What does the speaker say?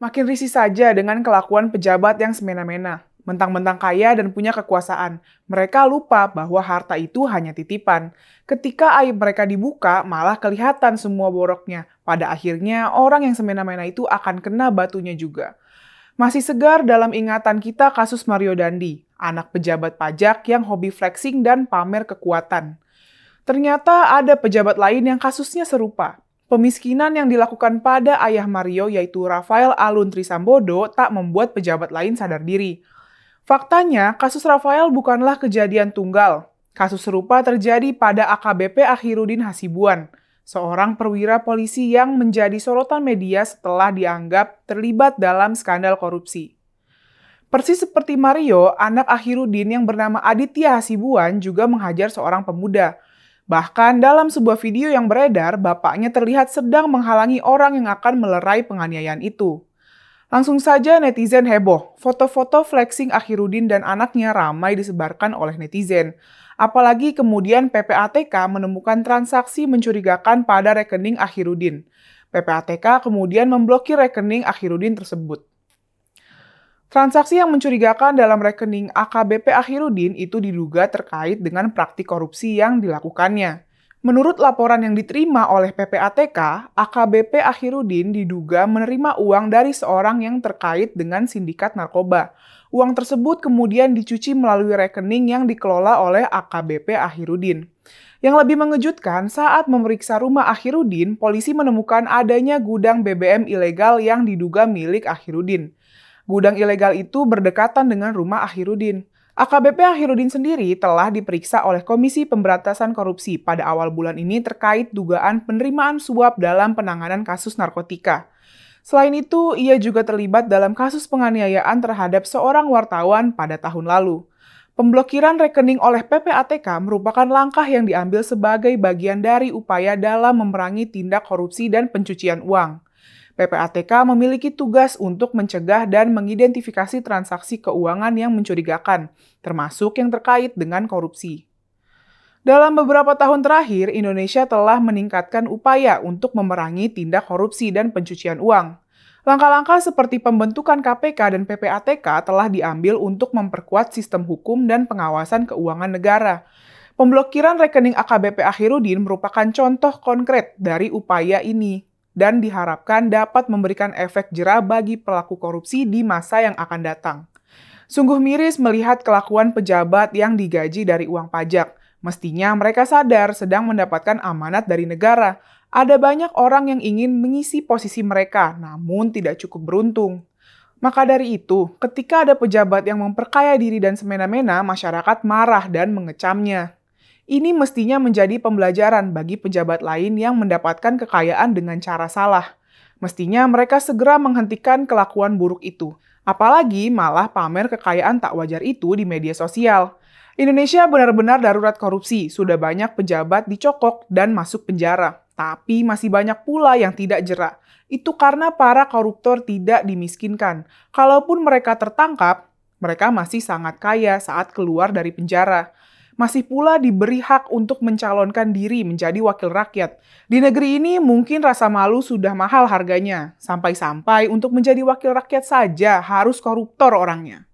Makin risih saja dengan kelakuan pejabat yang semena-mena. Mentang-mentang kaya dan punya kekuasaan, mereka lupa bahwa harta itu hanya titipan. Ketika aib mereka dibuka, malah kelihatan semua boroknya. Pada akhirnya, orang yang semena-mena itu akan kena batunya juga. Masih segar dalam ingatan kita kasus Mario Dandi, anak pejabat pajak yang hobi flexing dan pamer kekuatan. Ternyata ada pejabat lain yang kasusnya serupa. Pemiskinan yang dilakukan pada ayah Mario yaitu Rafael Alun Trisambodo tak membuat pejabat lain sadar diri. Faktanya, kasus Rafael bukanlah kejadian tunggal. Kasus serupa terjadi pada AKBP Akhirudin Hasibuan, seorang perwira polisi yang menjadi sorotan media setelah dianggap terlibat dalam skandal korupsi. Persis seperti Mario, anak Akhirudin yang bernama Aditya Hasibuan juga menghajar seorang pemuda. Bahkan dalam sebuah video yang beredar, bapaknya terlihat sedang menghalangi orang yang akan melerai penganiayaan itu. Langsung saja netizen heboh, foto-foto flexing Akhirudin dan anaknya ramai disebarkan oleh netizen. Apalagi kemudian PPATK menemukan transaksi mencurigakan pada rekening Akhirudin. PPATK kemudian memblokir rekening Akhirudin tersebut. Transaksi yang mencurigakan dalam rekening AKBP Akhirudin itu diduga terkait dengan praktik korupsi yang dilakukannya. Menurut laporan yang diterima oleh PPATK, AKBP Akhirudin diduga menerima uang dari seorang yang terkait dengan sindikat narkoba. Uang tersebut kemudian dicuci melalui rekening yang dikelola oleh AKBP Akhirudin. Yang lebih mengejutkan, saat memeriksa rumah Akhirudin, polisi menemukan adanya gudang BBM ilegal yang diduga milik Akhirudin. Gudang ilegal itu berdekatan dengan rumah Akhirudin. AKBP Akhirudin sendiri telah diperiksa oleh Komisi Pemberantasan Korupsi pada awal bulan ini terkait dugaan penerimaan suap dalam penanganan kasus narkotika. Selain itu, ia juga terlibat dalam kasus penganiayaan terhadap seorang wartawan pada tahun lalu. Pemblokiran rekening oleh PPATK merupakan langkah yang diambil sebagai bagian dari upaya dalam memerangi tindak korupsi dan pencucian uang. PPATK memiliki tugas untuk mencegah dan mengidentifikasi transaksi keuangan yang mencurigakan, termasuk yang terkait dengan korupsi. Dalam beberapa tahun terakhir, Indonesia telah meningkatkan upaya untuk memerangi tindak korupsi dan pencucian uang. Langkah-langkah seperti pembentukan KPK dan PPATK telah diambil untuk memperkuat sistem hukum dan pengawasan keuangan negara. Pemblokiran rekening AKBP Akhirudin merupakan contoh konkret dari upaya ini, dan diharapkan dapat memberikan efek jera bagi pelaku korupsi di masa yang akan datang. Sungguh miris melihat kelakuan pejabat yang digaji dari uang pajak. Mestinya mereka sadar sedang mendapatkan amanat dari negara. Ada banyak orang yang ingin mengisi posisi mereka, namun tidak cukup beruntung. Maka dari itu, ketika ada pejabat yang memperkaya diri dan semena-mena, masyarakat marah dan mengecamnya. Ini mestinya menjadi pembelajaran bagi pejabat lain yang mendapatkan kekayaan dengan cara salah. Mestinya mereka segera menghentikan kelakuan buruk itu. Apalagi malah pamer kekayaan tak wajar itu di media sosial. Indonesia benar-benar darurat korupsi. Sudah banyak pejabat dicokok dan masuk penjara. Tapi masih banyak pula yang tidak jera. Itu karena para koruptor tidak dimiskinkan. Kalaupun mereka tertangkap, mereka masih sangat kaya saat keluar dari penjara. Masih pula diberi hak untuk mencalonkan diri menjadi wakil rakyat. Di negeri ini mungkin rasa malu sudah mahal harganya. Sampai-sampai untuk menjadi wakil rakyat saja harus koruptor orangnya.